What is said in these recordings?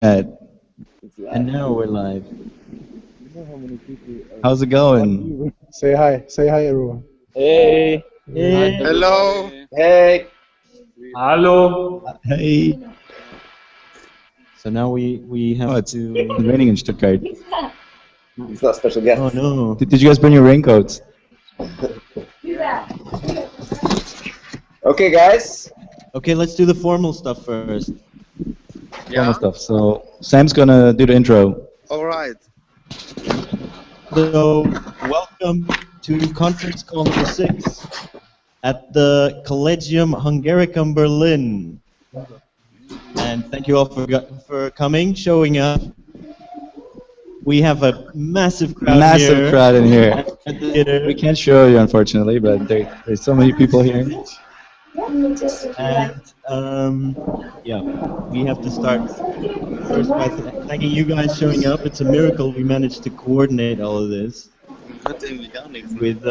And now we're live. How's it going? Say hi. Say hi, everyone. Hey. Hey. Hello. Hey. Hello. Hey. So now we have It's to. raining in Stuttgart. It's not a special guest. Oh no. Did you guys bring your raincoats? Okay, guys. Okay, let's do the formal stuff first. Formal stuff. So Sam's gonna do the intro. All right. So welcome to conference call number 6 at the Collegium Hungaricum Berlin. And thank you all for coming, showing up. We have a massive crowd Massive crowd in here. at the theater. We can't show you, unfortunately, but there's so many people here. And yeah, we have to start first by thanking you guys showing up. It's a miracle we managed to coordinate all of this with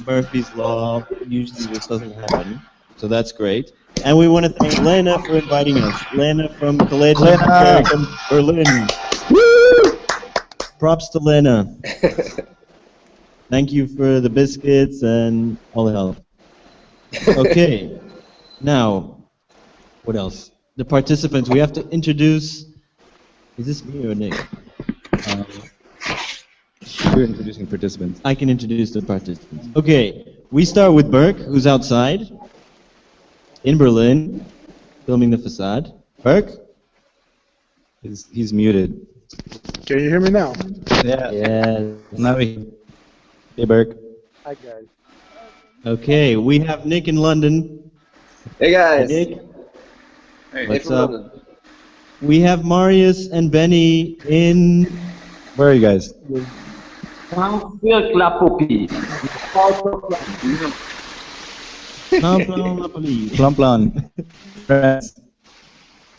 Murphy's Law. Usually this doesn't happen, so that's great. And we want to thank Lena for inviting us. Lena from Collegium Hungaricum Berlin. Woo! Props to Lena. Thank you for the biscuits and all the help. Okay, now, what else? The participants, we have to introduce, is this me or Nick? You're introducing participants. I can introduce the participants. Okay, we start with Berk, who's outside, in Berlin, filming the facade. Berk? He's muted. Can you hear me now? Yeah. Yeah. Now Hey, Burke. Hi, guys. Okay, we have Nick in London. Hey, guys. Nick, Hey, what's from up? London. We have Marius and Benny in... Where are you guys? Plan. France.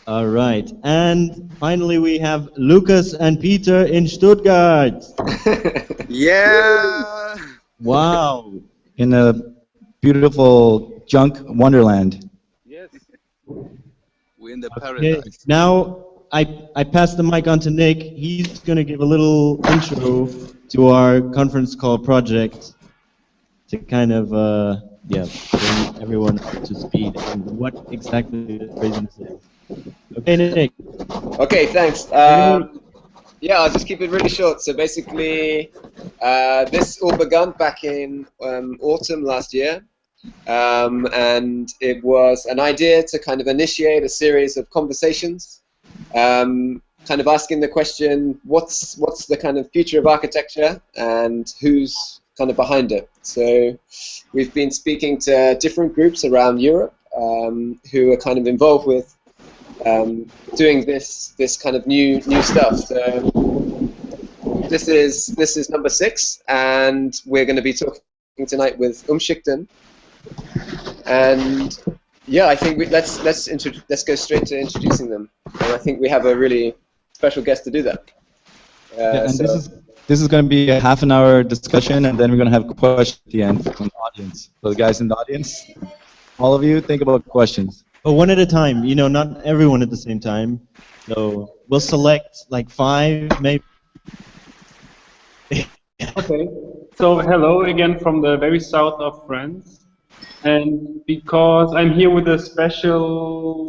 All right, and finally we have Lukasz and Peter in Stuttgart. Yeah. Wow. In a beautiful junk wonderland. Yes. We're in the Okay, paradise. now I pass the mic on to Nick. He's going to give a little intro to our conference call project to kind of bring everyone up to speed on what exactly the craziness is. Okay, Nick. Okay, thanks. Yeah, I'll just keep it really short. So basically, this all began back in autumn last year. And it was an idea to kind of initiate a series of conversations, kind of asking the question, what's the kind of future of architecture and who's kind of behind it. So we've been speaking to different groups around Europe who are kind of involved with doing this kind of new stuff. So this is number 6, and we're going to be talking tonight with Umschichten. And yeah, I think let's go straight to introducing them. And I think we have a really special guest to do that. And this is going to be a half-an-hour discussion, and then we're going to have questions at the end from the audience. So the guys in the audience, all of you, think about questions. Oh, one at a time. You know, not everyone at the same time. So we'll select like 5, maybe. Okay. So hello again from the very south of France. And because I'm here with a special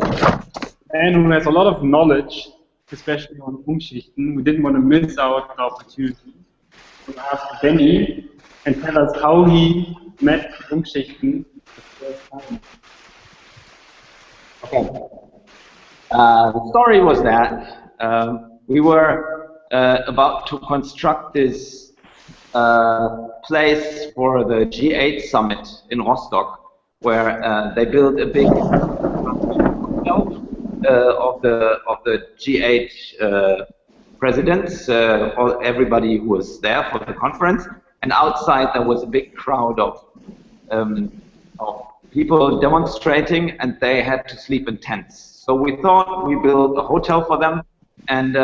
man who has a lot of knowledge, especially on Umschichten, we didn't want to miss out the opportunity to ask Benny and tell us how he met Umschichten the first time. Okay. The story was that we were about to construct this place for the G8 summit in Rostock, where they built a big hotel of the G8 presidents, everybody who was there for the conference, and outside there was a big crowd of people demonstrating, and they had to sleep in tents. So we thought we build a hotel for them, and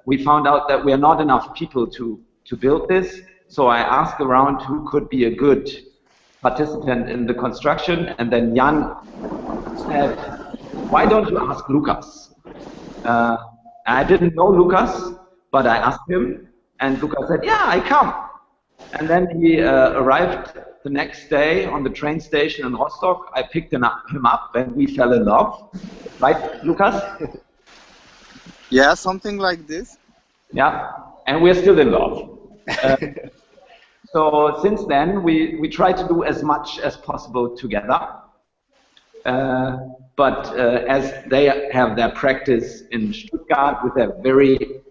we found out that we are not enough people to build this. So I asked around who could be a good participant in the construction, and then Jan said, "Why don't you ask Lukasz?" I didn't know Lukasz, but I asked him, and Lukasz said, "Yeah, I come." And then he arrived the next day on the train station in Rostock. I picked him up, and we fell in love. Right, Lukasz? Yeah, something like this. Yeah, and we're still in love. So since then, we try to do as much as possible together. But as they have their practice in Stuttgart with a very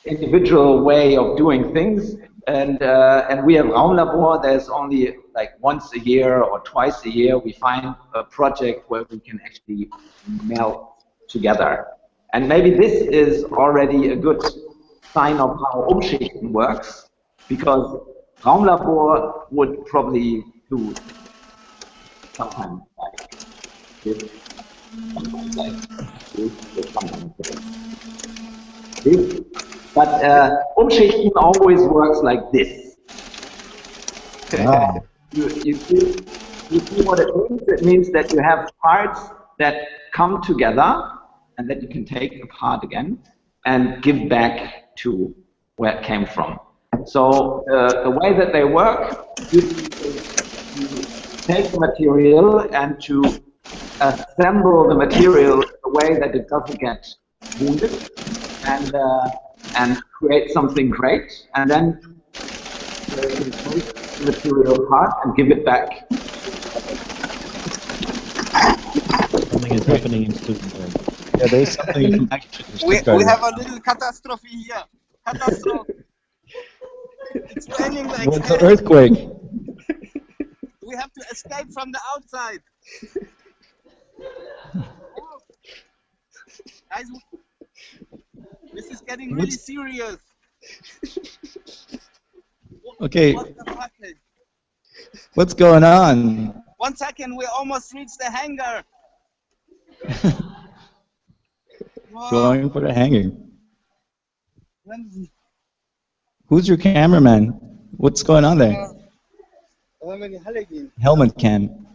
individual way of doing things, and we have Raumlabor, there's only like once a year or twice a year we find a project where we can actually melt together. And maybe this is already a good sign of how Umschichten works, because Raumlabor would probably do sometimes like this, sometimes like this, sometimes like this. But Umschichten always works like this. Wow. You see what it means? It means that you have parts that come together and that you can take apart again and give back to where it came from. So the way that they work is to take the material and to assemble the material in a way that it doesn't get wounded and create something great, and then they can take the material apart and give it back. Something is happening in Stuttgart. Yeah, there's something. We have a little catastrophe here. Catastrophe. It's raining like What's an hell. earthquake? We have to escape from the outside. Guys, this is getting really serious. Okay, What the fuck? what's going on? 1 second, we almost reached the hangar. Wow. Going for the hangar. Who's your cameraman? What's going on there? Helmet cam.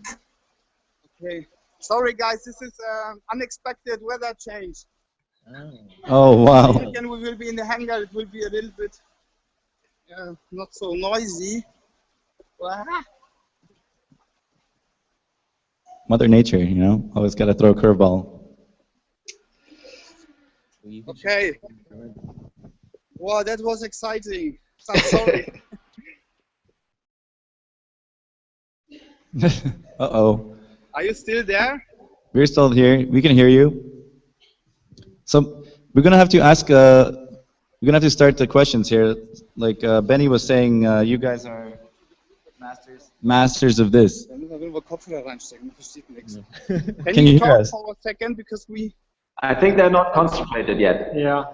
Okay. Sorry guys, this is unexpected weather change. Oh, wow. Again, we will be in the hangar. It will be a little bit not so noisy. Mother Nature, you know, always got to throw a curveball. Okay. Wow, that was exciting. I'm sorry. Uh-oh. Are you still there? We're still here. We can hear you. So we're gonna have to ask. We're gonna have to start the questions here. Like Benny was saying, you guys are masters of this. Can Can you hear talk us? for a second because we? I think they're not concentrated yet. Yeah.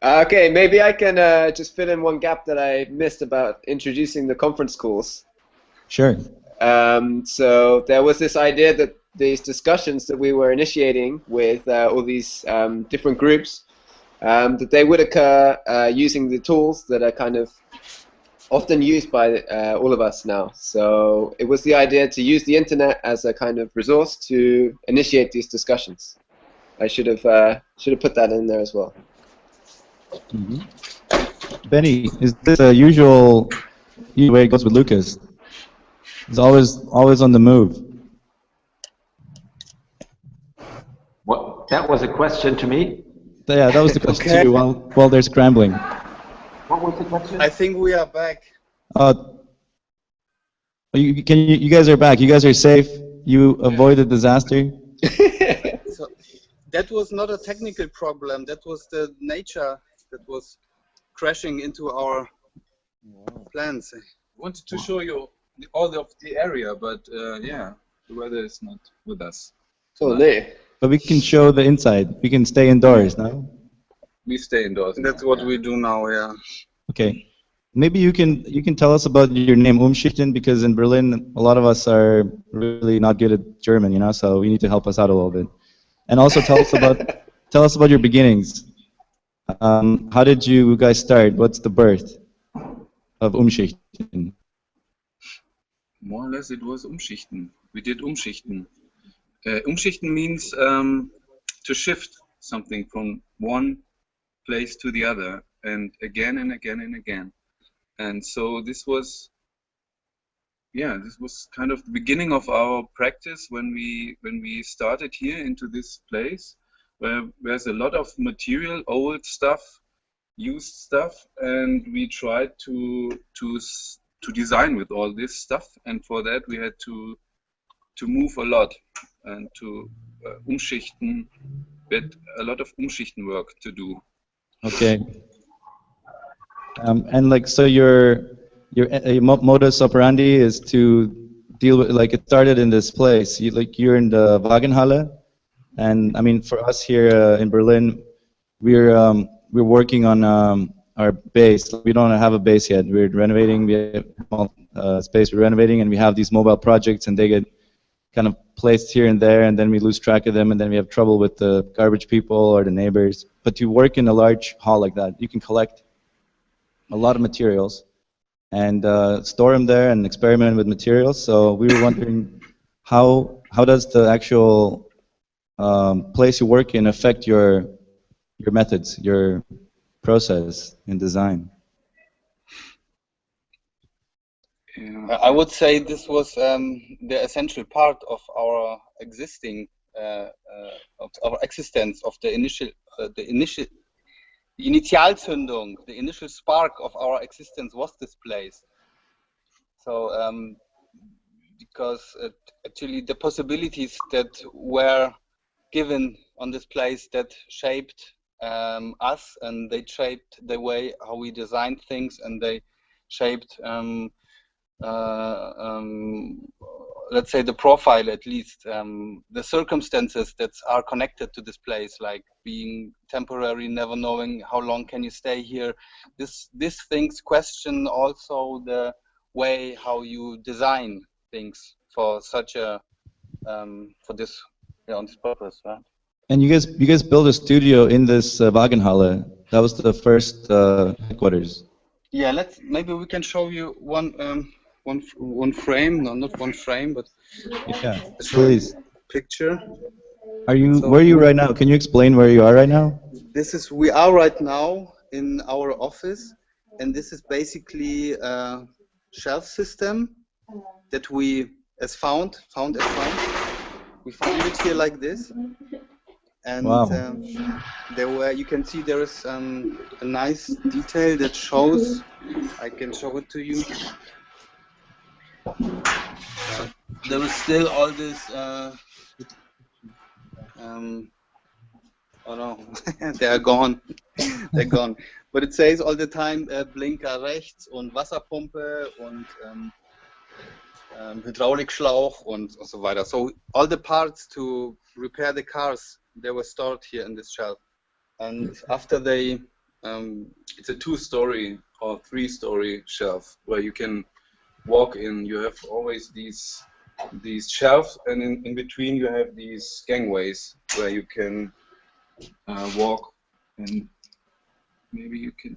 Okay, maybe I can just fill in one gap that I missed about introducing the conference calls. Sure. So there was this idea that these discussions that we were initiating with all these different groups, that they would occur using the tools that are kind of often used by all of us now. So it was the idea to use the internet as a kind of resource to initiate these discussions. I should have put that in there as well. Mm-hmm. Benny, is this a usual way it goes with Lukasz? He's always on the move. What? That was a question to me? Yeah, that was the question Okay. too, while they're scrambling. What was the question? I think we are back. You guys are back. You guys are safe. You avoided disaster. So that was not a technical problem. That was the nature that was crashing into our plans. Wanted to show you all of the area, but yeah, the weather is not with us. Cool, nee. But we can show the inside. We can stay indoors, no? We stay indoors. That's what we do now. Yeah. Okay. Maybe you can tell us about your name Umschichten, because in Berlin a lot of us are really not good at German, you know, so we need to help us out a little bit. And also tell us about your beginnings. How did you guys start? What's the birth of Umschichten? More or less it was Umschichten. We did Umschichten. Umschichten means to shift something from one place to the other, and again and again and again. And so this was, yeah, this was kind of the beginning of our practice when we started here into this place, where there's a lot of material, old stuff, used stuff, and we tried to design with all this stuff. And for that we had to move a lot and to Umschichten. We had a lot of Umschichten work to do. Okay. And like, so your modus operandi is to deal with, like, it started in this place. You're in the Wagenhalle, and I mean, for us here in Berlin, we're working on our base. We don't have a base yet. We're renovating. We have small space we're renovating, and we have these mobile projects, and they get kind of placed here and there, and then we lose track of them, and then we have trouble with the garbage people or the neighbors. But to work in a large hall like that, you can collect a lot of materials and store them there and experiment with materials. So we were wondering, how does the actual place you work in affect your methods, your process in design? Yeah. I would say this was the essential part of our existing, of our existence, of the Initialzündung, the initial spark of our existence was this place. So, because actually the possibilities that were given on this place that shaped us, and they shaped the way how we designed things, and they shaped let's say the profile, at least the circumstances that are connected to this place, like being temporary, never knowing how long can you stay here. These things question also the way how you design things for such a for this, yeah, on this purpose, right? And you guys built a studio in this Wagenhalle. That was the first headquarters. Yeah, maybe we can show you one frame. No, not one frame, but yeah, please. Picture. Where are you right now? Can you explain where you are right now? We are right now in our office, and this is basically a shelf system that we found. We found it here like this, and wow. you can see there is a nice detail that shows. I can show it to you. There is still all this. Oh no, they are gone. They're gone. But it says all the time Blinker rechts und Wasserpumpe und Hydraulikschlauch und so weiter. So all the parts to repair the cars, they were stored here in this shelf. And after they, it's a 2-story or 3-story shelf where you can walk in. You have always these shelves, and in between you have these gangways where you can walk, and maybe you can.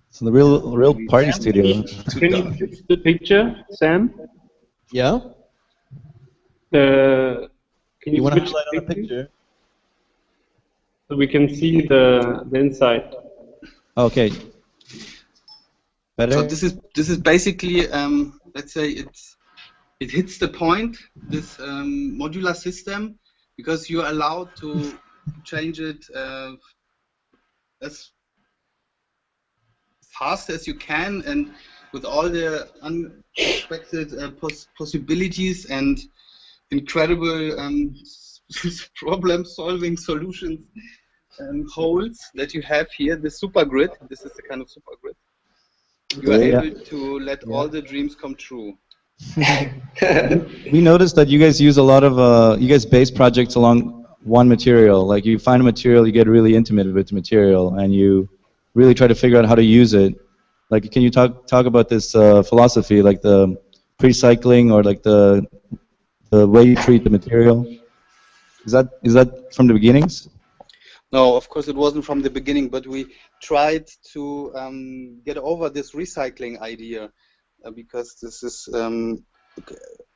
So the real party studio. Can you fix the picture, Sam? Yeah? Can you want to switch highlight on the picture? so we can see the inside? Okay. Better? so this is basically, let's say it hits the point, this modular system, because you're allowed to change it as fast as you can, and with all the unexpected possibilities and incredible problem-solving solutions and holes that you have here. The super grid, this is the kind of super grid. You are able to let all the dreams come true. We noticed that you guys use a lot of, you guys base projects along one material. Like, you find a material, you get really intimate with the material, and you really try to figure out how to use it. Like, can you talk about this philosophy, like the pre-cycling, or like the way you treat the material? Is that from the beginnings? No, of course it wasn't from the beginning, but we tried to get over this recycling idea, because this is,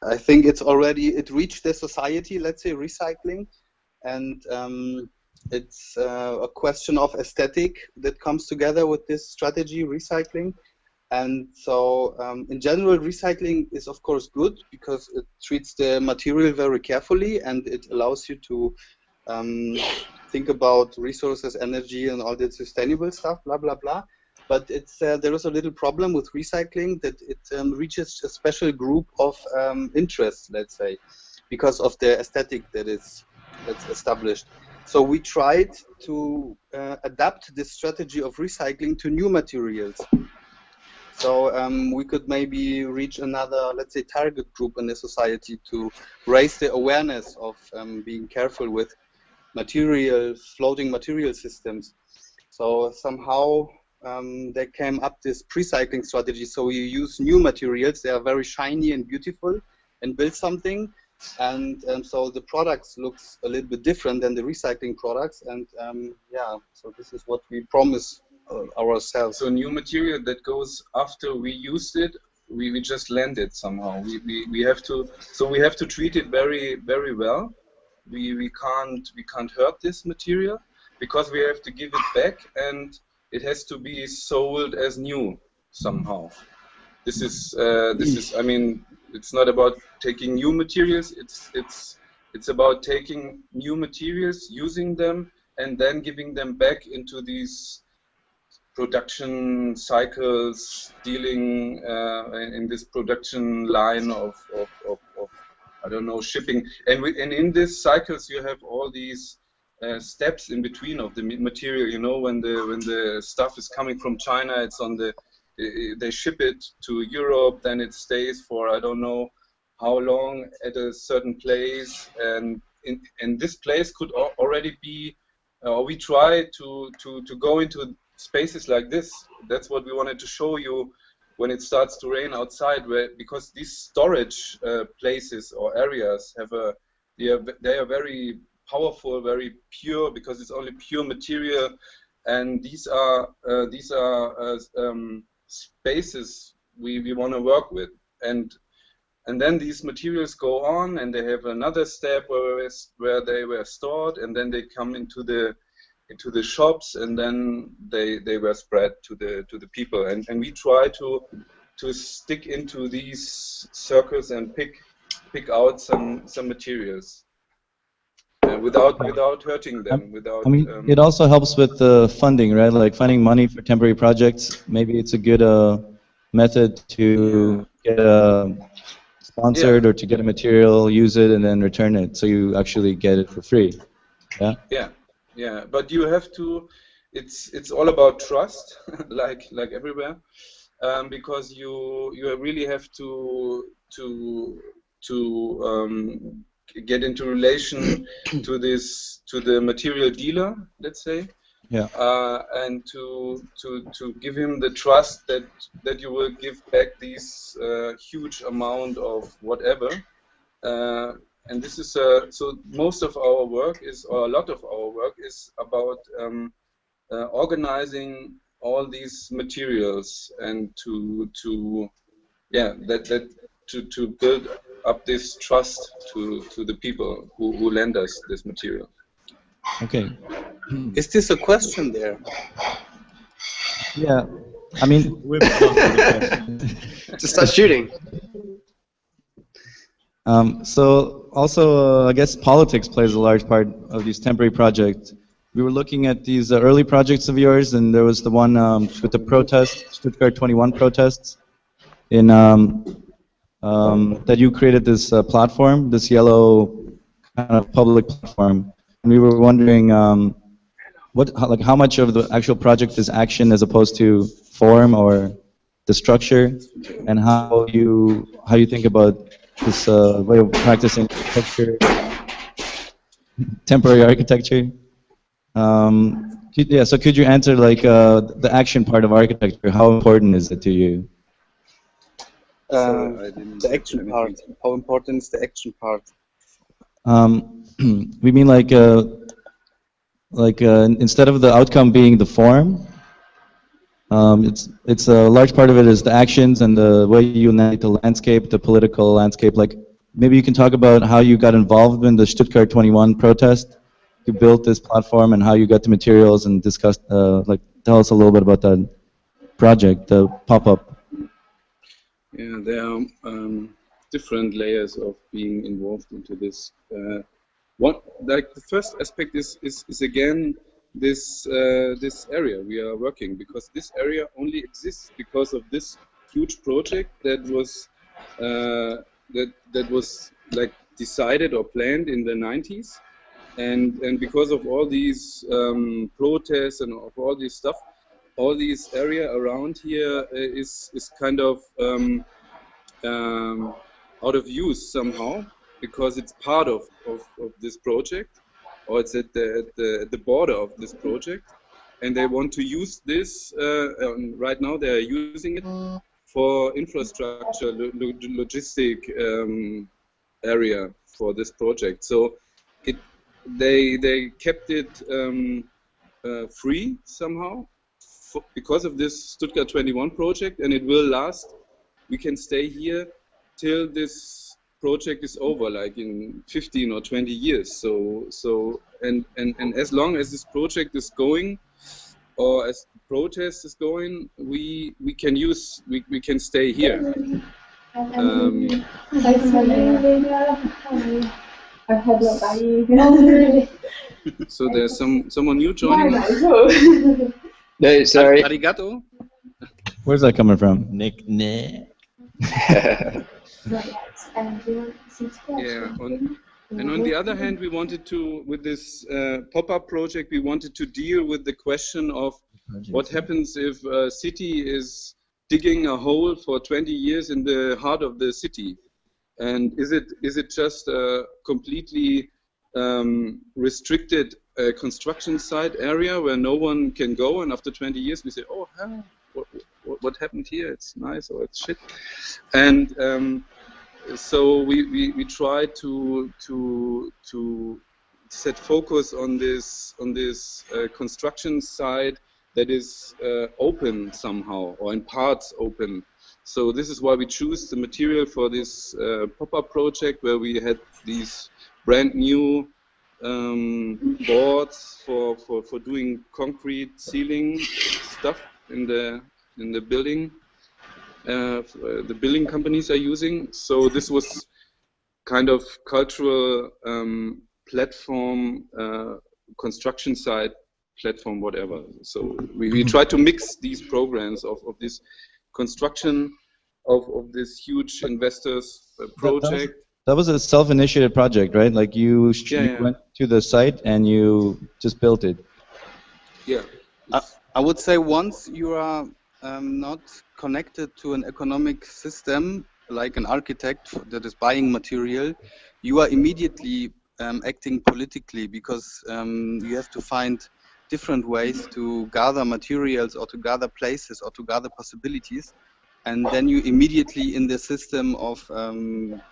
I think it reached the society, let's say, recycling, and it's a question of aesthetic that comes together with this strategy, recycling. And so, in general, recycling is of course good because it treats the material very carefully and it allows you to think about resources, energy, and all that sustainable stuff, blah, blah, blah. But it's, there is a little problem with recycling that it reaches a special group of interests, let's say, because of the aesthetic that's established. So we tried to adapt this strategy of recycling to new materials. So we could maybe reach another, let's say, target group in the society to raise the awareness of being careful with floating material systems. So somehow there came up this pre-cycling strategy. So you use new materials, they are very shiny and beautiful, and build something. And so the products looks a little bit different than the recycling products. And yeah, so this is what we promise ourselves. So new material that goes after we used it, we just lend it somehow. We have to, so we have to treat it very, very well. We can't hurt this material because we have to give it back, and it has to be sold as new somehow. This is I mean, it's not about taking new materials. It's about taking new materials, using them, and then giving them back into these production cycles, dealing in this production line of I don't know, shipping, and in these cycles you have all these steps in between of the material. You know, when the stuff is coming from China, it's on the they ship it to Europe, then it stays for I don't know how long at a certain place, and this place could already be. We try to go into spaces like this. That's what we wanted to show you when it starts to rain outside, because these storage places or areas have they are very powerful, very pure, because it's only pure material, and these are spaces we want to work with, and then these materials go on, and they have another step where they were stored, and then they come into the shops, and then they were spread to the people, and we try to stick into these circles and pick out some materials without hurting them. I mean, it also helps with the funding, right? Like finding money for temporary projects. Maybe it's a good method to get sponsored or to get a material, use it, and then return it, so you actually get it for free. Yeah. Yeah, but you have to. It's all about trust, like everywhere, because you really have to get into relation to the material dealer, let's say. Yeah. And to give him the trust that you will give back these huge amount of whatever. And this is so most of our work or a lot of our work is about organizing all these materials and to build up this trust to the people who lend us this material. Okay. Is this a question there? Yeah. I mean, to start shooting. So also, I guess politics plays a large part of these temporary projects. We were looking at these early projects of yours, and there was the one with the protest, Stuttgart 21 protests, in that you created this platform, this yellow kind of public platform, and we were wondering how much of the actual project is action as opposed to form or the structure, and how you think about this way of practicing architecture, temporary architecture. So could you answer like the action part of architecture? How important is it to you? The action part. How important is the action part? We mean like instead of the outcome being the form, it's a large part of it is the actions and the way you unite the landscape, the political landscape. Like maybe you can talk about how you got involved in the Stuttgart 21 protest, to build this platform and how you got the materials and discuss, like, tell us a little bit about that project, the pop-up. Yeah, there are different layers of being involved into this. Like the first aspect is again this this area we are working, because this area only exists because of this huge project that was that was like decided or planned in the 90s, and because of all these protests and of all this stuff, all this area around here is kind of out of use somehow, because it's part of this project, or it's at the border of this project, and they want to use this. Right now, they are using it for infrastructure, logistic area for this project. So they kept it free somehow because of this Stuttgart 21 project, and it will last. We can stay here till this project is over, like in 15 or 20 years. So and as long as this project is going, or as the protest is going, we can stay here. So there's someone new joining us. No, sorry. Arigato. Where's that coming from? Nick. Yeah. And on the other hand, we wanted to, with this pop-up project, we wanted to deal with the question of what happens if a city is digging a hole for 20 years in the heart of the city, and is it just a completely restricted construction site area where no one can go, and after 20 years we say, oh, what happened here? It's nice or it's shit, and so we try to set focus on this construction site that is open somehow, or in parts open. So this is why we choose the material for this pop-up project, where we had these brand new boards for doing concrete ceiling stuff in the building. The building companies are using. So this was kind of cultural platform, construction site platform, whatever. So we try to mix these programs of this construction of this huge investors project. That was a self-initiated project, right? Like you went to the site and you just built it. Yeah. I would say once you are not connected to an economic system, like an architect that is buying material, you are immediately acting politically, because you have to find different ways to gather materials or to gather places or to gather possibilities. And then you immediately in the system of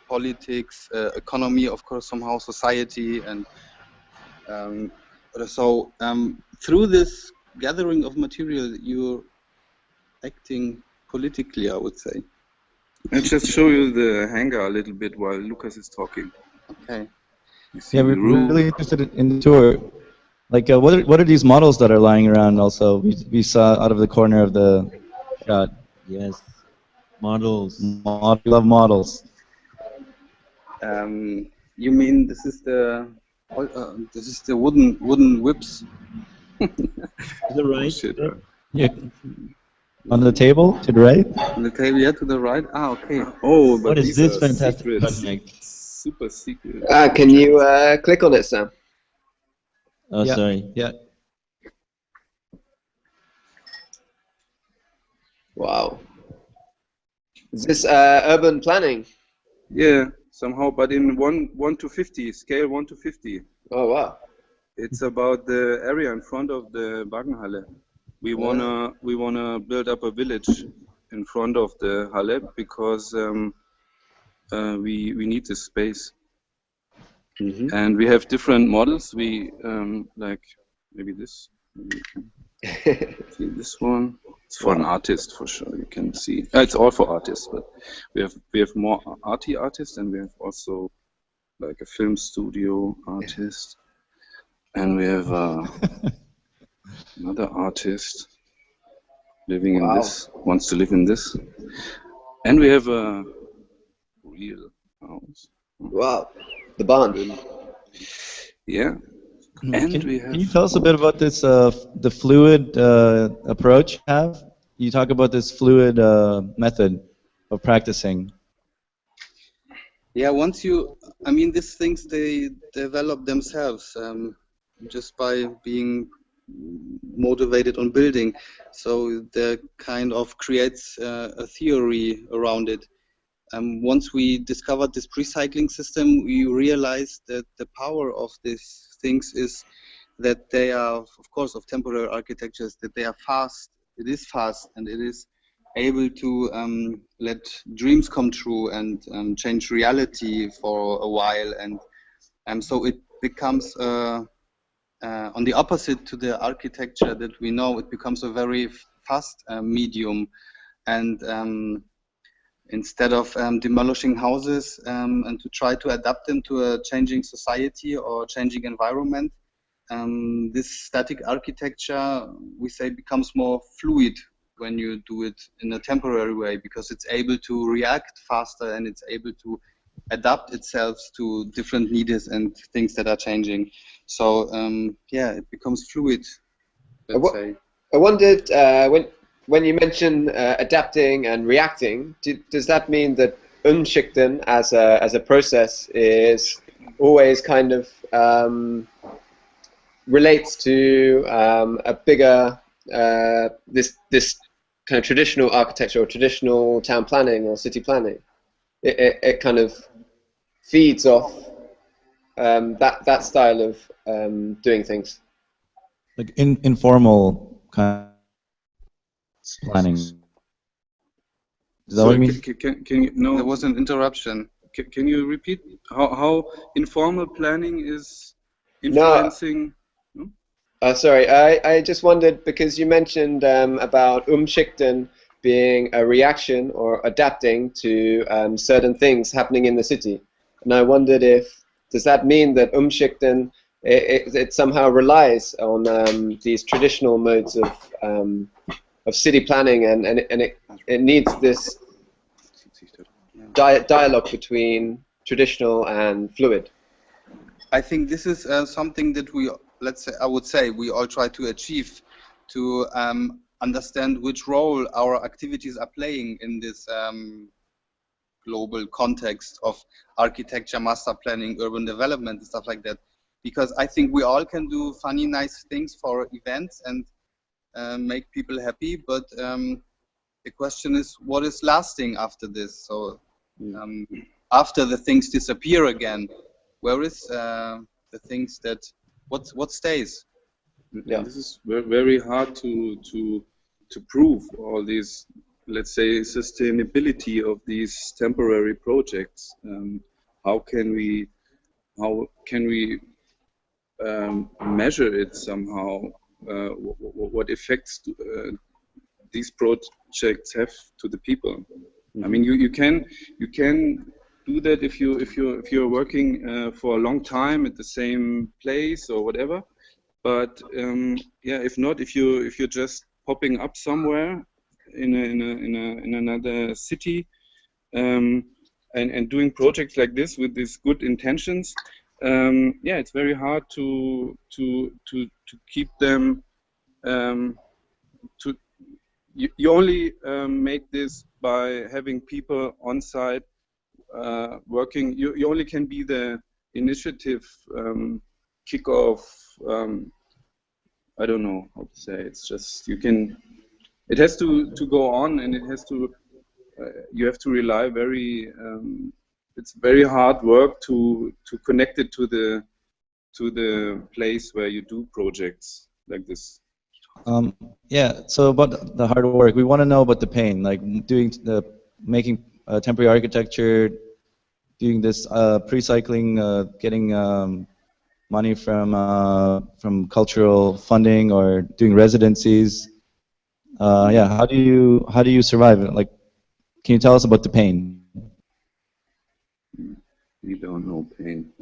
politics, economy, of course, somehow society, and so through this gathering of material, you're acting politically, I would say. I'll just show you the hangar a little bit while Lukasz is talking. Okay. Yeah, we're really interested in the tour. Like, what are these models that are lying around? Also, we saw out of the corner of the shot. Yes, models. We love models. You mean this is the wooden whips? To the right. Oh, shit. Yeah. On the table to the right. On the table, yeah, to the right. Ah, okay. Oh, but What is this fantastic secrets. project? Super secret. Can you click on it, Sam? Oh, Yeah. sorry. Yeah. Wow. Is this urban planning? Yeah, somehow, but in 1 to 50, scale 1 to 50. Oh, wow. It's about the area in front of the Wagenhalle. We wanna build up a village in front of the Halle, because we need this space. Mm-hmm. And we have different models. We like maybe this. Maybe you can see this one. It's for an artist for sure. You can see. It's all for artists, but we have more artists, and we have also like a film studio artist. and we have another artist living in Wow. this, wants to live in this, and we have a real house. Wow. The barn. Yeah. And Can you tell us a bit about this, the fluid approach you have? You talk about this fluid method of practicing. Yeah, I mean, these things, they develop themselves just by being motivated on building. So that kind of creates a theory around it. Once we discovered this pre-cycling system, we realized that the power of these things is that they are, of course, of temporary architectures, that they are fast. It is fast, and it is able to let dreams come true and change reality for a while. And so it becomes, on the opposite to the architecture that we know, it becomes a very fast medium. And instead of demolishing houses and to try to adapt them to a changing society or changing environment, this static architecture, we say, becomes more fluid when you do it in a temporary way, because it's able to react faster and it's able to adapt itself to different needs and things that are changing. So yeah, it becomes fluid, let's say. I wondered, when you mention adapting and reacting, does that mean that Umschichten as a process is always kind of relates to a bigger this kind of traditional architecture or traditional town planning or city planning? It kind of feeds off that style of doing things. Like informal kind of planning. Is that what you mean? Can you, no, There was an interruption. Can you repeat how informal planning is influencing? No? Sorry, I just wondered, because you mentioned about Umschichten being a reaction or adapting to certain things happening in the city, and I wondered does that mean that Umschichten it somehow relies on these traditional modes of city planning, and it needs this dialogue between traditional and fluid? I think this is something that we, I would say, we all try to achieve, to understand which role our activities are playing in this global context of architecture, master planning, urban development, and stuff like that. Because I think we all can do funny, nice things for events and make people happy, but the question is, what is lasting after this? So after the things disappear again, where is the things that, what stays? Yeah, this is very hard to prove, all these, let's say, sustainability of these temporary projects. How can we measure it somehow? What effects these projects have to the people? I mean, you can do that if you're working for a long time at the same place or whatever. But yeah, if not, if you're just popping up somewhere in another city and doing projects like this with these good intentions, yeah, it's very hard to keep them. You only make this by having people on site working. You only can be the initiative kickoff. I don't know how to say. It's just it has to go on, and it has to. You have to rely very. It's very hard work to connect it to the place where you do projects like this. Yeah. So about the hard work, we want to know about the pain, like making temporary architecture, doing this pre-cycling, getting money from cultural funding, or doing residencies. Yeah. How do you survive it? Like, can you tell us about the pain? We don't know pain.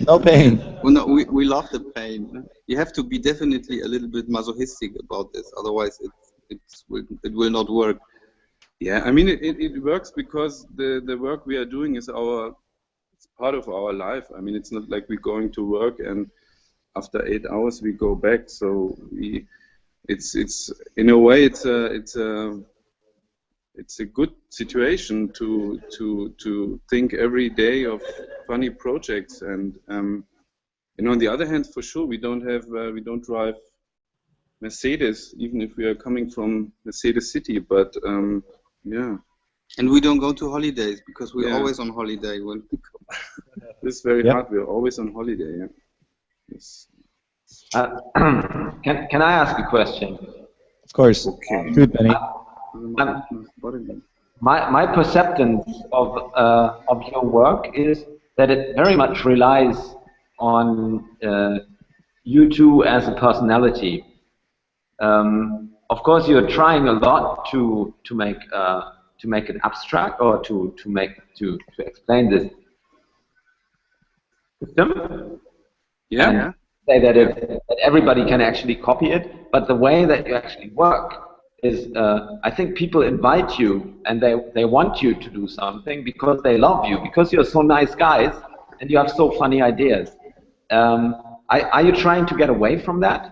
No pain. Well, no, we love the pain. You have to be definitely a little bit masochistic about this, otherwise it will not work. Yeah, I mean it works because the work we are doing is it's part of our life. I mean, it's not like we're going to work and after 8 hours we go back. So it's in a way it's a good situation to think every day of funny projects, and on the other hand, for sure, we don't drive Mercedes, even if we are coming from Mercedes City, but yeah. And we don't go to holidays because we're Yeah. always on holiday when we go. It's very Yep. hard. We're always on holiday. Yeah. Yes. Can I ask a question? Of course. Okay. Shoot, Benny. My perception of your work is that it very much relies on you two as a personality. Of course, you're trying a lot to make it abstract or to explain this system. Yeah. And say that everybody can actually copy it, but the way that you actually work is, I think people invite you and they want you to do something because they love you, because you're so nice guys and you have so funny ideas. Are you trying to get away from that?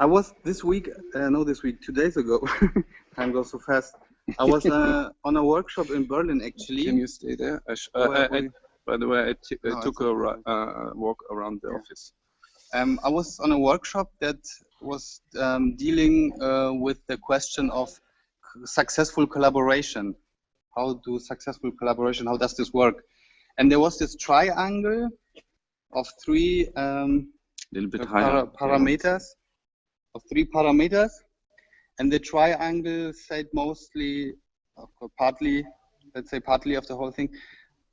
I was this week, 2 days ago, time goes so fast. I was on a workshop in Berlin, actually. Can you stay there? By the way, I took a walk around the office. I was on a workshop that was dealing with the question of successful collaboration. How does this work? And there was this triangle of three parameters. And the triangle said mostly, partly of the whole thing,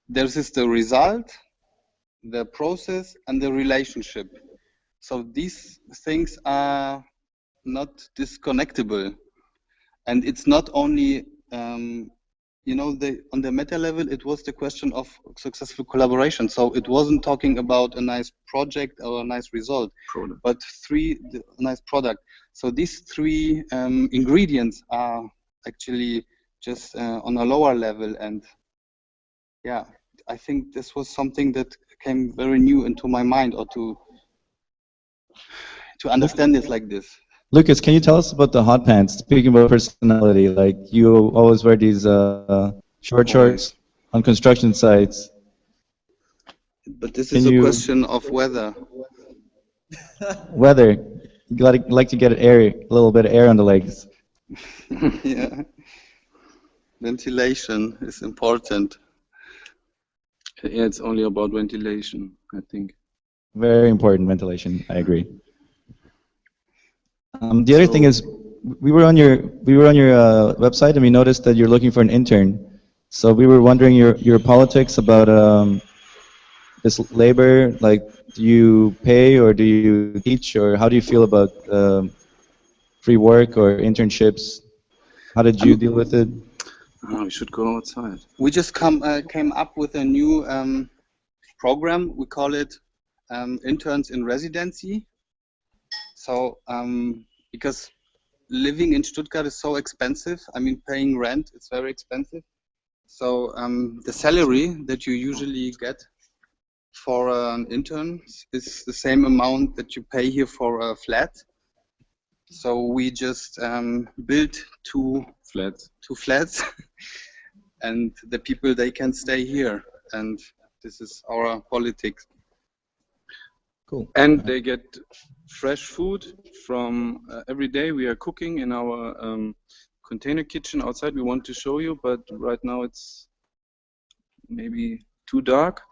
there's the result, the process, and the relationship. So these things are not disconnectable. And it's not only, on the meta level, it was the question of successful collaboration. So it wasn't talking about a nice project or a nice result, but nice product. So these three ingredients are actually just on a lower level. And yeah, I think this was something that came very new into my mind, or to understand this like this. Lucas, can you tell us about the hot pants? Speaking about personality, like you always wear these short shorts on construction sites. But this is a question of weather. Weather. You like to get a little bit of air on the legs. Yeah. Ventilation is important. Yeah, it's only about ventilation, I think. Very important, ventilation. I agree. The other thing is, we were on your website and we noticed that you're looking for an intern. So we were wondering your politics about this labor. Like, do you pay or do you teach, or how do you feel about free work or internships? How did you deal with it? Oh, we should go outside. We just came up with a new program. We call it Interns in Residency. So because living in Stuttgart is so expensive, I mean, paying rent, it's very expensive. So the salary that you usually get for an intern is the same amount that you pay here for a flat. So we just built two flats, and the people, they can stay here, and this is our politics. Cool. And they get fresh food from every day. We are cooking in our container kitchen outside. We want to show you, but right now it's maybe too dark.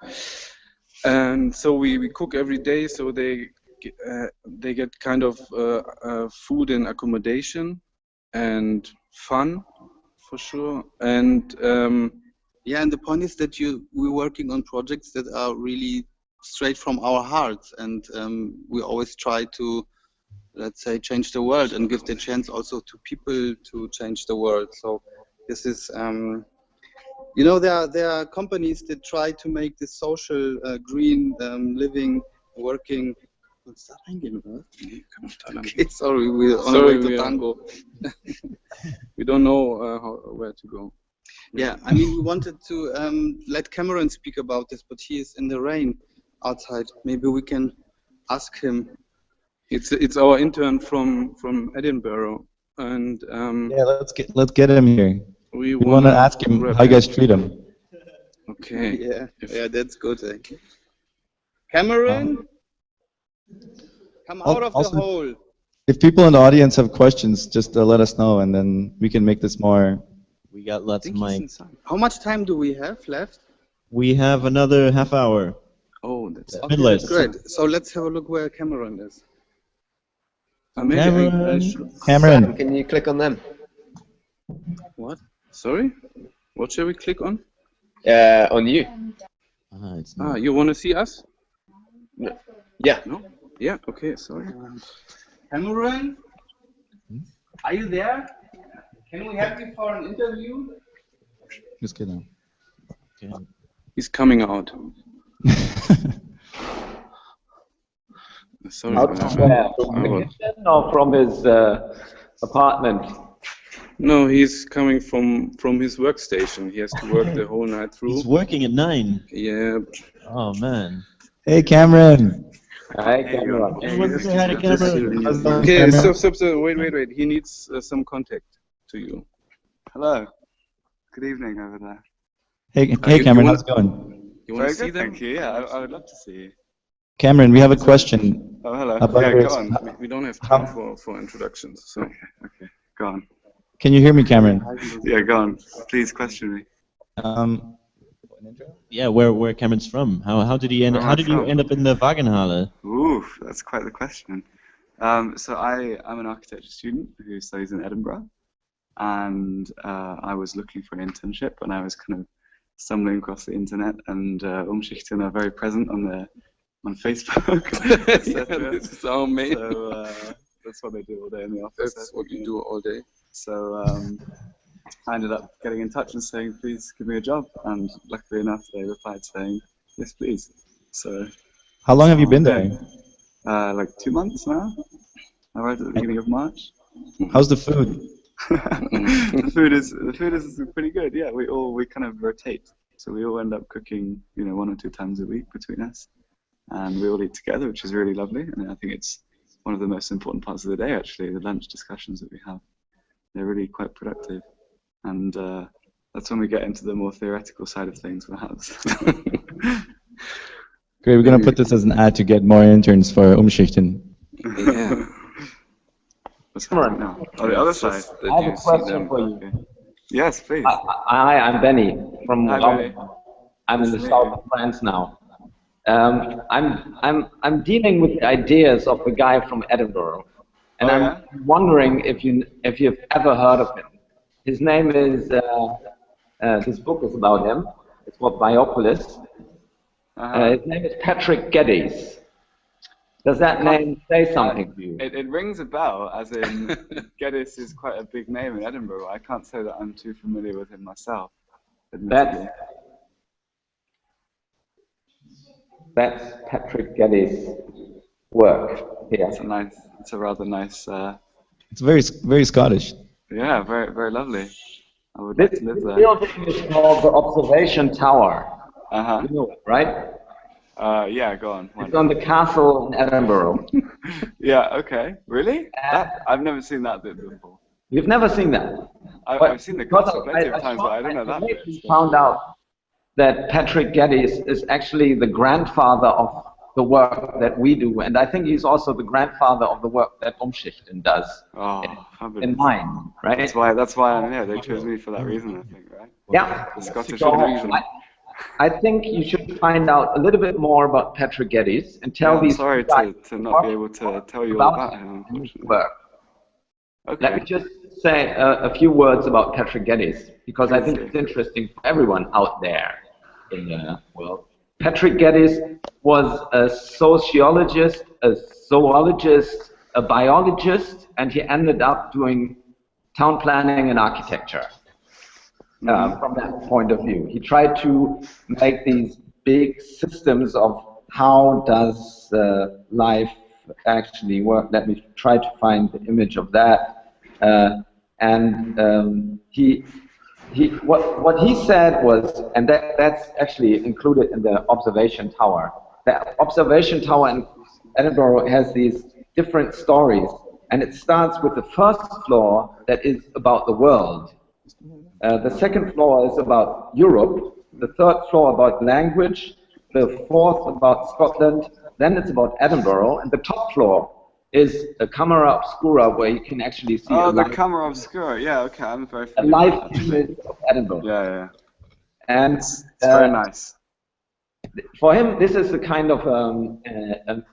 And so we cook every day, so they get kind of food and accommodation and fun, for sure. And yeah, and the point is that we're working on projects that are really straight from our hearts, and we always try to, let's say, change the world and give the chance also to people to change the world. So this is You know, there are companies that try to make this social, green living, working. Okay, sorry, we're on our way to tango. We don't know where to go. Yeah, I mean, we wanted to let Cameron speak about this, but he is in the rain outside. Maybe we can ask him. It's our intern from Edinburgh, and Yeah, let's get him here. We want to ask him how you guys treat him. Okay. Yeah, that's good. Cameron, come out of the hole. If people in the audience have questions, just let us know, and then we can make this more. We got lots of mics. How much time do we have left? We have another half hour. Oh, that's great. So let's have a look where Cameron is. Cameron. Can you click on them? What? Sorry? What shall we click on? On you. You want to see us? No. Yeah. No? Yeah, okay, sorry. Cameron? Are you there? Can we have you for an interview? Just kidding. Okay. He's coming out. Sorry. Out from where? From the kitchen or from his apartment? No, he's coming from his workstation. He has to work the whole night through. He's working at 9. Yeah. Oh man. Hey Cameron. Hi Cameron. Say hi to Cameron. Okay, so wait. He needs some contact to you. Hello. Good evening over there. Hey Cameron, how's it going? You want to see them? Thank you. Yeah, I would love to see you. Cameron, we have a question. Oh, hello. About Yeah, go on. We don't have time for introductions. So. Okay, go on. Can you hear me, Cameron? Yeah, go on. Please question me. Yeah, where Cameron's from? How did he end? How did you end up in the Wagenhalle? Ooh, that's quite the question. So I'm an architecture student who studies in Edinburgh, and I was looking for an internship, and I was kind of stumbling across the internet, and Umschichten are very present on Facebook. Yeah, this is our main. So that's what they do all day in the office. That's what you do all day. So I ended up getting in touch and saying, please give me a job, and luckily enough, they replied saying, yes, please. So. How long have you been there? Like 2 months now. I arrived at the beginning of March. How's the food? The food is pretty good. Yeah, we kind of rotate, so we all end up cooking, 1 or 2 times a week between us, and we all eat together, which is really lovely. And I think it's one of the most important parts of the day, actually. The lunch discussions that we have, they're really quite productive, and that's when we get into the more theoretical side of things, perhaps. Great. We're gonna put this as an ad to get more interns for Umschichten. Yeah. What's happening now? On the other side. I have a question for you. Okay. Yes, please. Hi, I'm Benny from. Hi, Benny. I'm in the south of France now. I'm dealing with the ideas of the guy from Edinburgh, and I'm wondering if you've ever heard of him. His name is. This book is about him. It's called Biopolis. His name is Patrick Geddes. Does that name say something to you? It rings a bell, as in Geddes is quite a big name in Edinburgh. I can't say that I'm too familiar with him myself. That's Patrick Geddes' work here. It's a rather nice. It's very Scottish. Yeah, very very lovely. I would like to live there. The building is called the Observation Tower. You know it, right? Yeah, go on. It's on the castle in Edinburgh. Yeah, okay. Really? I've never seen that bit before. You've never seen that? I've seen the castle plenty of times, but I don't know that bit. I found out that Patrick Geddes is actually the grandfather of the work that we do, and I think he's also the grandfather of the work that Umschichten does in mine, right? That's why I'm here. They chose me for that reason, I think, right? Yeah. The Scottish region. I think you should find out a little bit more about Patrick Geddes and tell these. I'm sorry to not be able to tell you all about him, unfortunately. Work. Okay. Let me just say a few words about Patrick Geddes, because I think it's interesting for everyone out there in the world. Patrick Geddes was a sociologist, a zoologist, a biologist, and he ended up doing town planning and architecture. from that point of view. He tried to make these big systems of how does life actually work. Let me try to find the image of that. What he said was, and that's actually included in the observation tower. The observation tower in Edinburgh has these different stories, and it starts with the first floor that is about the world. The second floor is about Europe, the third floor about language, the fourth about Scotland, then it's about Edinburgh, and the top floor is a camera obscura where you can actually see the camera obscura. Yeah, okay, I'm very familiar. a live image of Edinburgh. Yeah. And it's very nice. For him, this is a kind of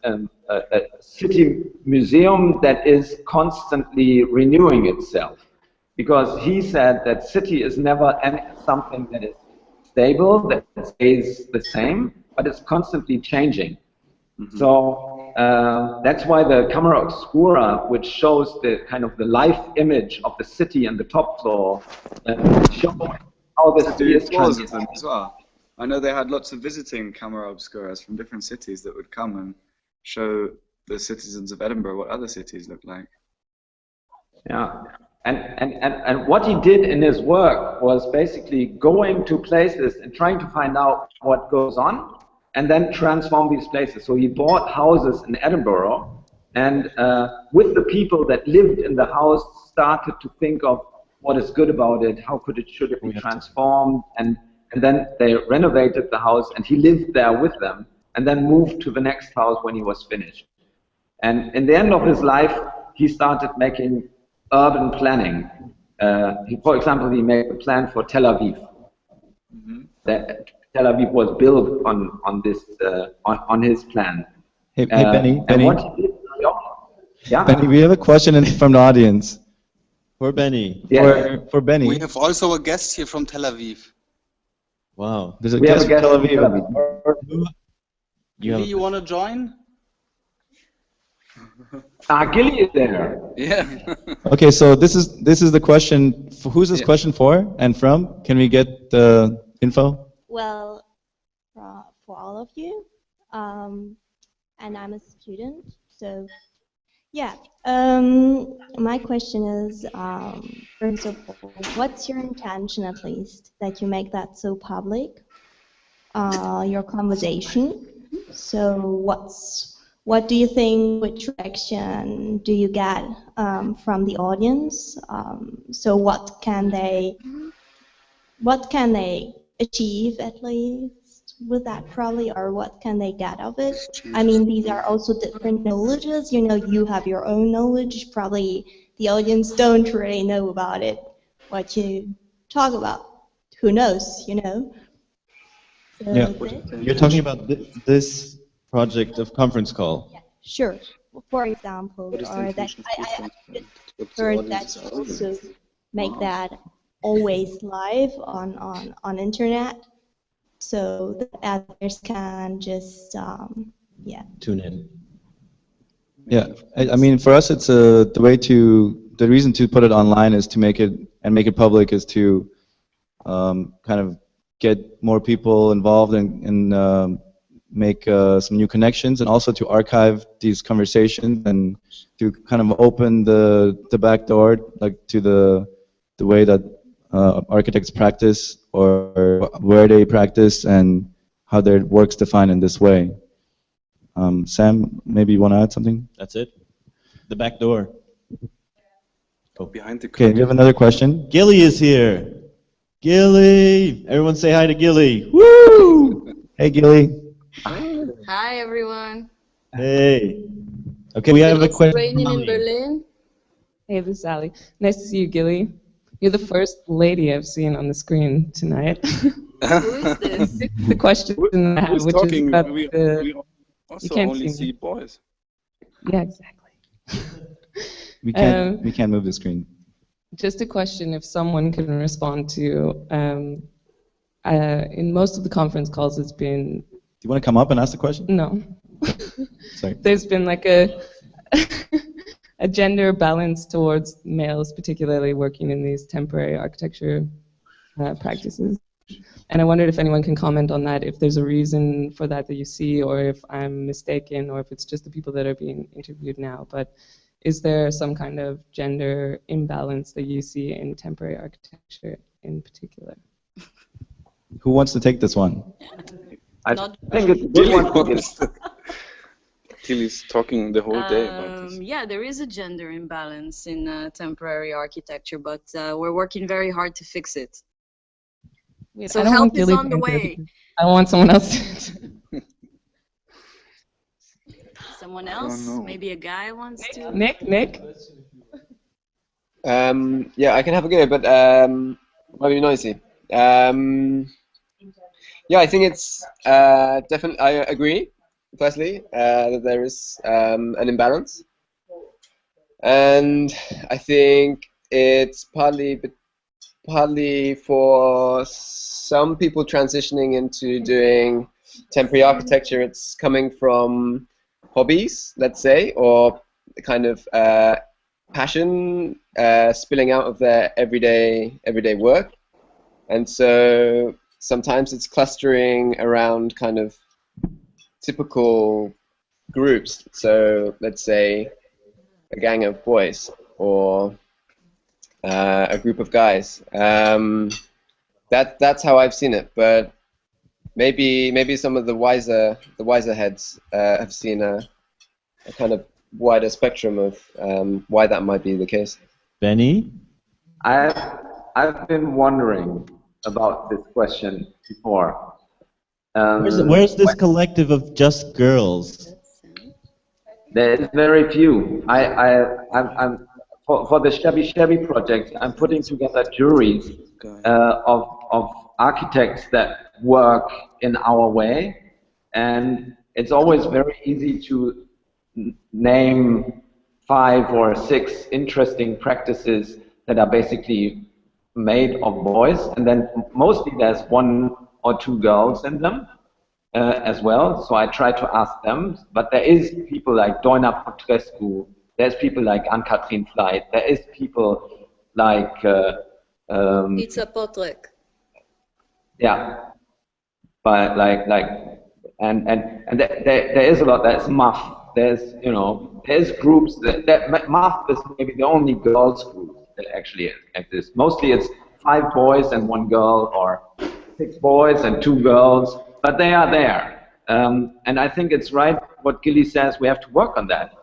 a city museum that is constantly renewing itself. Because he said that city is never something that is stable, that stays the same, but it's constantly changing. So that's why the camera obscura, which shows the kind of the life image of the city and the top floor, shows how the city is transforming as well. I know they had lots of visiting camera obscuras from different cities that would come and show the citizens of Edinburgh what other cities look like. Yeah. And what he did in his work was basically going to places and trying to find out what goes on and then transform these places. So he bought houses in Edinburgh and with the people that lived in the house started to think of what is good about it, how should it be transformed, and then they renovated the house and he lived there with them and then moved to the next house when he was finished. And in the end of his life, he started making urban planning. For example, he made a plan for Tel Aviv. That Tel Aviv was built on this on his plan. Hey, Benny. What he did, yeah? Benny, we have a question from the audience. For Benny. Yeah. For Benny. We have also a guest here from Tel Aviv. Wow. There's a guest from Tel Aviv. Gilly, you want to join? Gilly is there. Yeah. Okay, so this is the question. Who's this question for and from? Can we get the info? Well, for all of you, and I'm a student, so yeah. My question is, first of all, what's your intention, at least, that you make that so public? Your conversation. So what do you think? Which reaction do you get from the audience? So what can they achieve, at least, with that probably, or what can they get of it? I mean, these are also different knowledges. You know, you have your own knowledge. Probably the audience don't really know about it. What you talk about, who knows? You know. So Yeah, you're talking about this project of conference call. Yeah, sure. For example, or that I heard that you also make that always live on internet, so that others can just Tune in. Yeah, I mean, for us, it's the reason to put it online is to make it public is to kind of get more people involved and make some new connections, and also to archive these conversations and to kind of open the back door, like to the way that architects practice or where they practice and how their work's defined in this way. Sam, maybe you want to add something? That's it. The back door. Oh. Behind the Okay, we have another question. Gilly is here. Gilly! Everyone say hi to Gilly. Woo! Hey, Gilly. Hi, everyone. Hey. Okay, we have a question. Raining in Berlin. Hey, this is Ali. Nice to see you, Gilly. You're the first lady I've seen on the screen tonight. Who is this? The question I have, Who's which talking? is about We you also can't only see see me. boys. Yeah, exactly. We can't move the screen. Just a question, if someone can respond to. In most of the conference calls, it's been. Do you want to come up and ask the question? No. Sorry. There's been like a gender balance towards males, particularly working in these temporary architecture practices. And I wondered if anyone can comment on that, if there's a reason for that you see, or if I'm mistaken, or if it's just the people that are being interviewed now. But is there some kind of gender imbalance that you see in temporary architecture in particular? Who wants to take this one? I think it's a good one. Tilly's talking the whole day about this. Yeah, there is a gender imbalance in temporary architecture, but we're working very hard to fix it. Wait, So I don't help want is Gilly on the to answer way. it. I want someone else to Someone else? Maybe a guy wants to? Nick? Yeah, I can have a go, but might be noisy. Yeah, I think it's definitely. I agree, firstly, that there is an imbalance, and I think it's partly for some people transitioning into doing temporary architecture. It's coming from hobbies, let's say, or kind of passion spilling out of their everyday work, and so sometimes it's clustering around kind of typical groups. So let's say a gang of boys or a group of guys. That's how I've seen it. But maybe some of the wiser heads have seen a kind of wider spectrum of why that might be the case. Benny? I've been wondering about this question before. Where's this collective of just girls? There is very few. I'm for the Shabby project, I'm putting together juries of architects that work in our way, and it's always very easy to name 5 or 6 interesting practices that are basically made of boys, and then mostly there's 1 or 2 girls in them as well. So I try to ask them, but there is people like Doina Potrescu, there's people like Ann-Kathrin Fleit, there is people like Pizza Potrek. Yeah, but and there is a lot. There's MUF. There's groups that MUF is maybe the only girls group that actually exists. Mostly it's 5 boys and 1 girl, or 6 boys and 2 girls, but they are there. And I think it's right what Gilly says. We have to work on that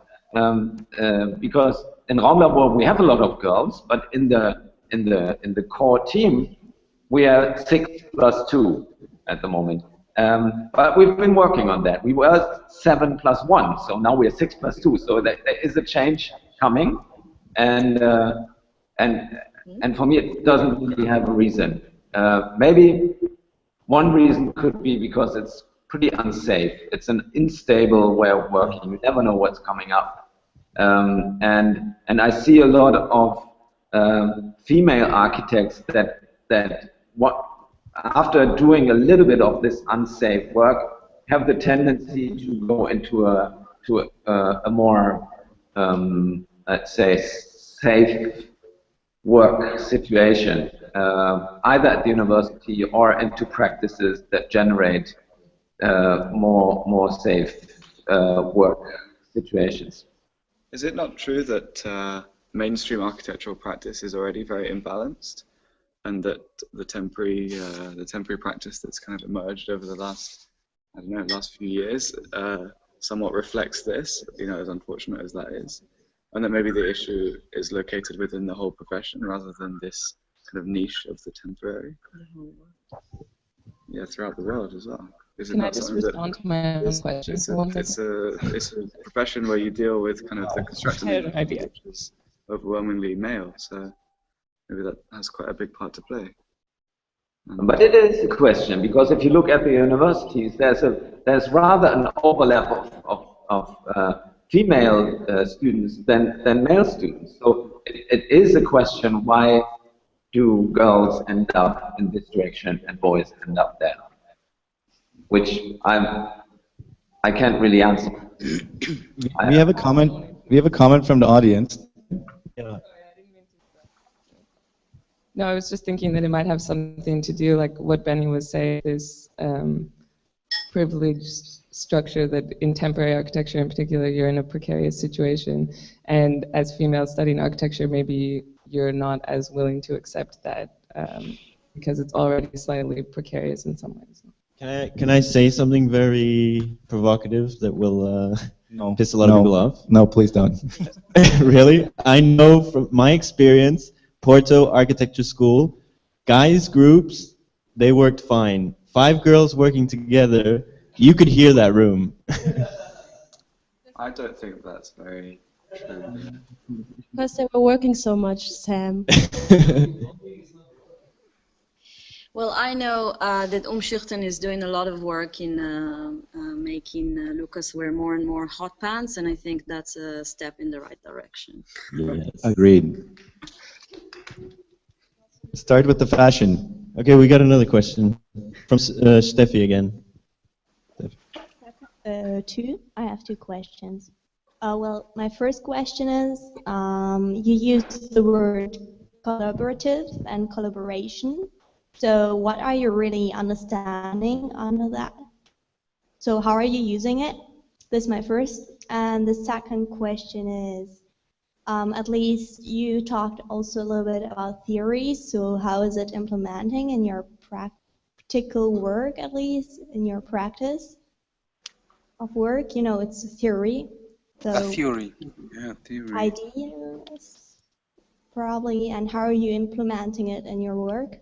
because in Raumlabor we have a lot of girls, but in the core team we are 6 plus 2 at the moment. But we've been working on that. We were 7 plus 1, so now we're 6 plus 2. So there is a change coming, and for me it doesn't really have a reason. Maybe one reason could be because it's pretty unsafe. It's an unstable way of working. You never know what's coming up, and I see a lot of female architects that after doing a little bit of this unsafe work, have the tendency to go into a more, let's say, safe work situation, either at the university or into practices that generate more safe work situations. Is it not true that mainstream architectural practice is already very imbalanced, and that the temporary practice that's kind of emerged over the last few years somewhat reflects this, as unfortunate as that is, and that maybe the issue is located within the whole profession rather than this kind of niche of the temporary? Yeah, throughout the world as well. Can I just respond to my own question? It's a profession where you deal with kind of the constructed media, which is overwhelmingly male, so maybe that has quite a big part to play. But it is a question, because if you look at the universities, there's rather an overlap of female students than male students. So it is a question: why do girls end up in this direction and boys end up there? Which I can't really answer. We have a comment. We have a comment from the audience. No, No, I was just thinking that it might have something to do, like what Benny was saying, this privileged structure that in temporary architecture in particular, you're in a precarious situation. And as females studying architecture, maybe you're not as willing to accept that because it's already slightly precarious in some ways. Can I say something very provocative that will No. piss a lot of people off? No, please don't. Really? I know from my experience, Porto Architecture School, guys groups, they worked fine. 5 girls working together, you could hear that room. I don't think that's very true. Because they were working so much, Sam. Well, I know that Umschichten is doing a lot of work in making Lukasz wear more and more hot pants, and I think that's a step in the right direction. Yes. Agreed. Start with the fashion. Okay, we got another question from Steffi again. I have 2 questions. Well, my first question is, you used the word collaborative and collaboration. So what are you really understanding under that? So how are you using it? This is my first. And the second question is, at least you talked also a little bit about theory. So how is it implementing in your practical work, at least in your practice of work? You know, it's a theory. So A theory. Yeah, theory. ideas, probably. And how are you implementing it in your work?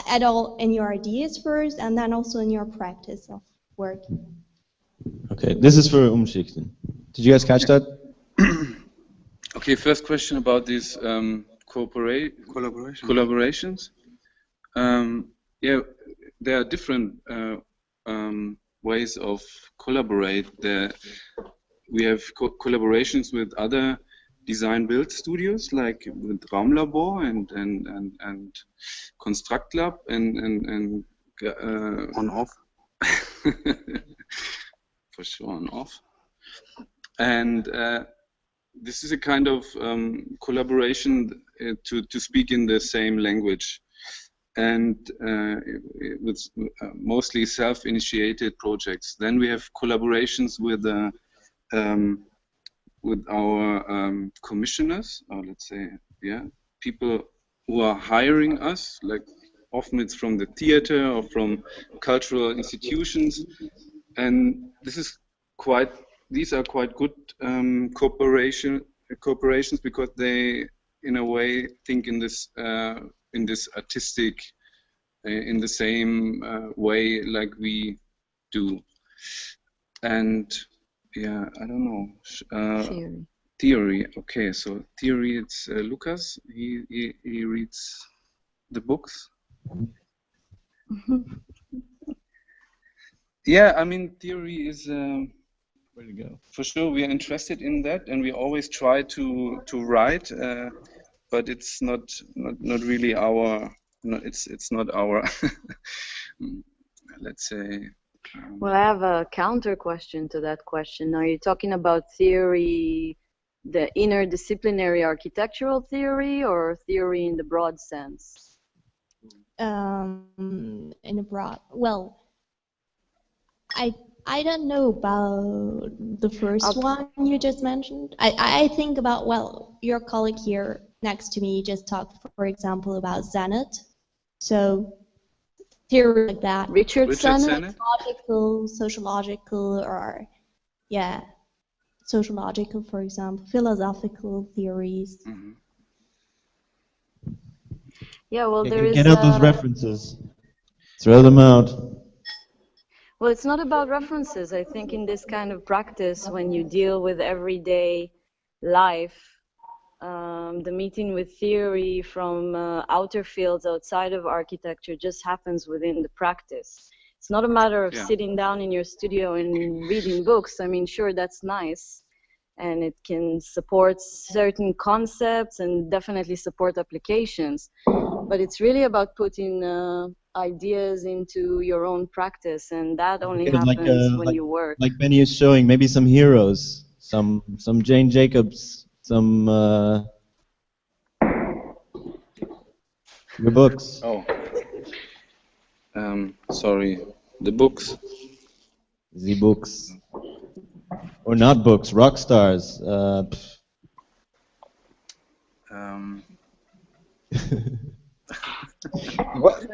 At all in your ideas first, and then also in your practice of work. Okay, this is for Umschichten. Did you guys catch that? Okay, first question about these collaborations. Yeah, there are different ways of collaborate. We have collaborations with other design build studios like with Raumlabor and Construct Lab and ONOFF. For sure, ONOFF. And this is a kind of collaboration to speak in the same language, and with mostly self-initiated projects. Then we have collaborations with our commissioners, or let's say, yeah, people who are hiring us, like often it's from the theater or from cultural institutions, and these are quite good cooperations because they, in a way, think in this artistic, in the same way like we do, and yeah, I don't know. Theory. Okay, so theory. It's Lukasz. He reads the books. Yeah, I mean, theory is. Where to go? For sure, we are interested in that, and we always try to write, but it's not really our. It's not our. Let's say. Well, I have a counter question to that question. Are you talking about theory, the interdisciplinary architectural theory, or theory in the broad sense? In a broad, well, I don't know about the first one you just mentioned. I think about, well, your colleague here next to me just talked, for example, about Zenit. So theory like that. Richard Zenit? Sociological, or yeah, sociological, for example, philosophical theories. Mm-hmm. Yeah, well, Yeah, there is. get out those references. Throw them out. Well, it's not about references. I think in this kind of practice, when you deal with everyday life, the meeting with theory from outer fields outside of architecture just happens within the practice. It's not a matter of sitting down in your studio and reading books. I mean, sure, that's nice, and it can support certain concepts and definitely support applications. But it's really about putting ideas into your own practice, and that only happens when you work. Like Benny is showing, maybe some heroes, some Jane Jacobs, some Your books. Oh. Sorry. The books. The books. Or not books, rock stars. I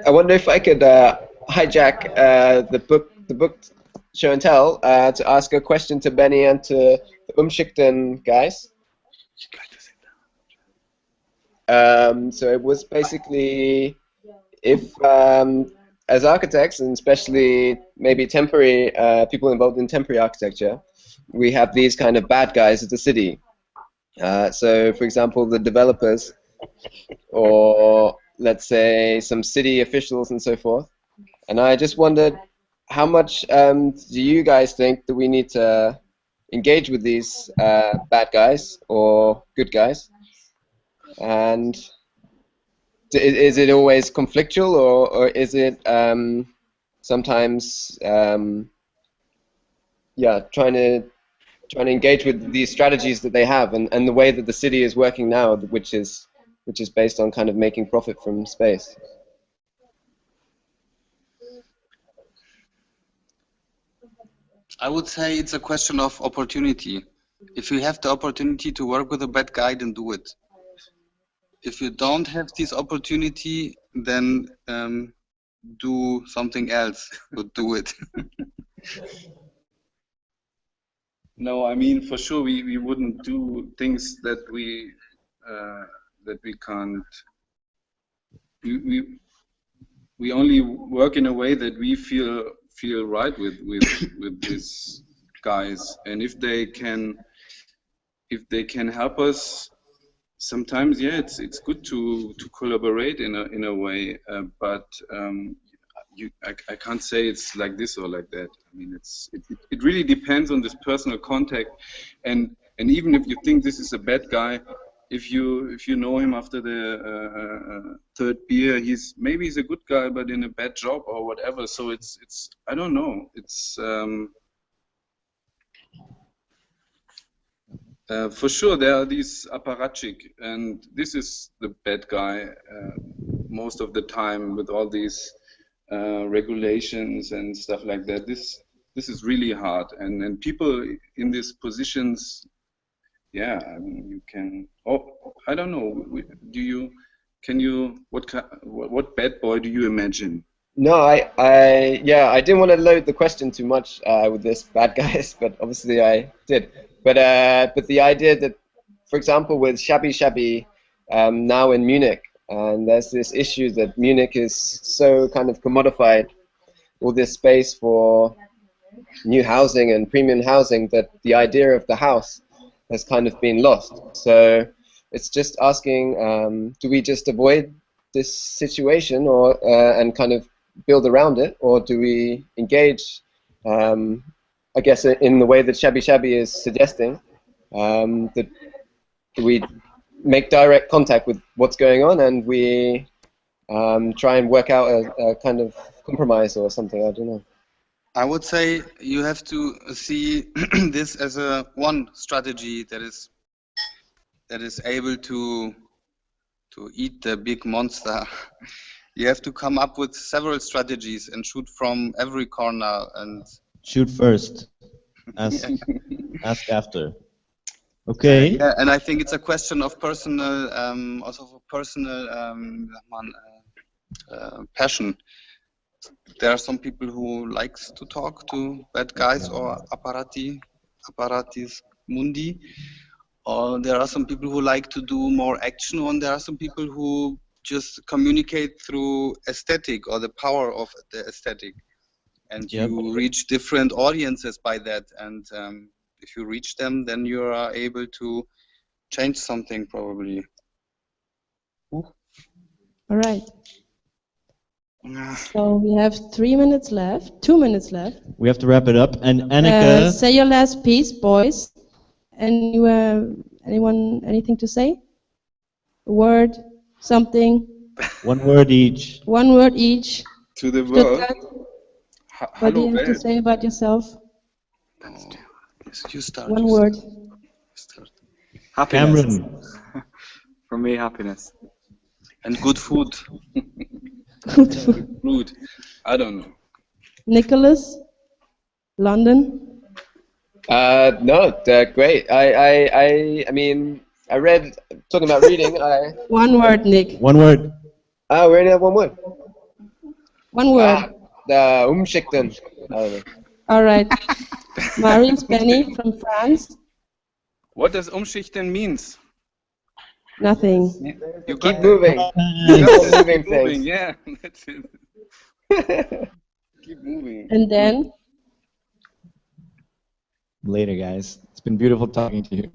wonder if I could hijack the book show and tell to ask a question to Benny and to the Umschichten guys. So it was basically if as architects, and especially maybe temporary people involved in temporary architecture, we have these kind of bad guys of the city. So for example, the developers, or let's say some city officials and so forth. And I just wondered, how much do you guys think that we need to engage with these bad guys or good guys? And is it always conflictual, or is it sometimes yeah, trying to engage with these strategies that they have, and the way that the city is working now, which is based on kind of making profit from space? I would say it's a question of opportunity. If you have the opportunity to work with a bad guy, then do it. If you don't have this opportunity, then do something else, but do it. No, I mean, for sure we wouldn't do things that we can't. We only work in a way that we feel right with these guys, and if they can help us, sometimes, yeah, it's good to collaborate in a way, but I can't say it's like this or like that. I mean, it really depends on this personal contact, and even if you think this is a bad guy, if you know him after the third beer, maybe he's a good guy, but in a bad job or whatever. So it's I don't know. It's for sure there are these apparatchik, and this is the bad guy most of the time, with all these regulations and stuff like that. This is really hard, and people in these positions, yeah, I mean, you can. Oh, I don't know. What bad boy do you imagine? No, I didn't want to load the question too much with this bad guys, but obviously I did. But the idea that, for example, with Shabby now in Munich, and there's this issue that Munich is so kind of commodified, all this space for new housing and premium housing, that the idea of the house has kind of been lost. So it's just asking, do we just avoid this situation, or and kind of build around it, or do we engage, I guess, in the way that Shabby is suggesting, that we make direct contact with what's going on, and we try and work out a kind of compromise or something, I don't know. I would say you have to see this as one strategy that is able to eat the big monster. You have to come up with several strategies and shoot from every corner and shoot first, ask after. Okay. Yeah, and I think it's a question of personal, passion. There are some people who likes to talk to bad guys or apparatis mundi, or there are some people who like to do more action, and there are some people who just communicate through aesthetic or the power of the aesthetic, and you reach different audiences by that, and if you reach them, then you are able to change something, probably. All right. So we have 3 minutes left, 2 minutes left. We have to wrap it up. And Annika, say your last piece, boys. Anyone, anything to say? A word, something? One word each. One word each. To the world. What do you have to say about yourself? You start. One word. Happiness. Cameron. For me, happiness. And good food. Good food. Food. I don't know. Nicholas, London. No, great. I mean, I read, talking about reading, One word, Nick. One word. Oh, we only have one word. One word. The Umschichten. I don't know. All right. Marius Benny from France. What does Umschichten means? Nothing. You Keep got moving. that? Moving Keep moving, things. yeah. That's it. Keep moving. And then Later, guys. It's been beautiful talking to you.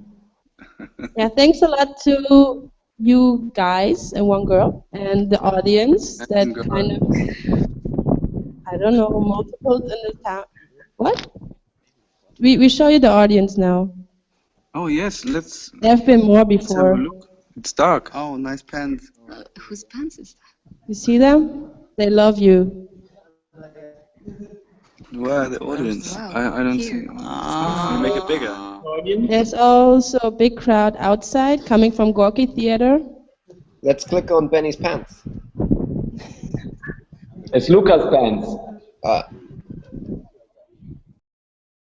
yeah, thanks a lot to you guys and one girl and the audience that kind of, I don't know, multiples in the town. What? We show you the audience now. Oh yes, let's There have been more have a before. look. It's dark. Oh, nice pants. Whose pants is that? You see them? They love you. Where are the audience? I don't see. Make it bigger. There's also a big crowd outside coming from Gorky Theater. Let's click on Benny's pants. It's Luka's pants.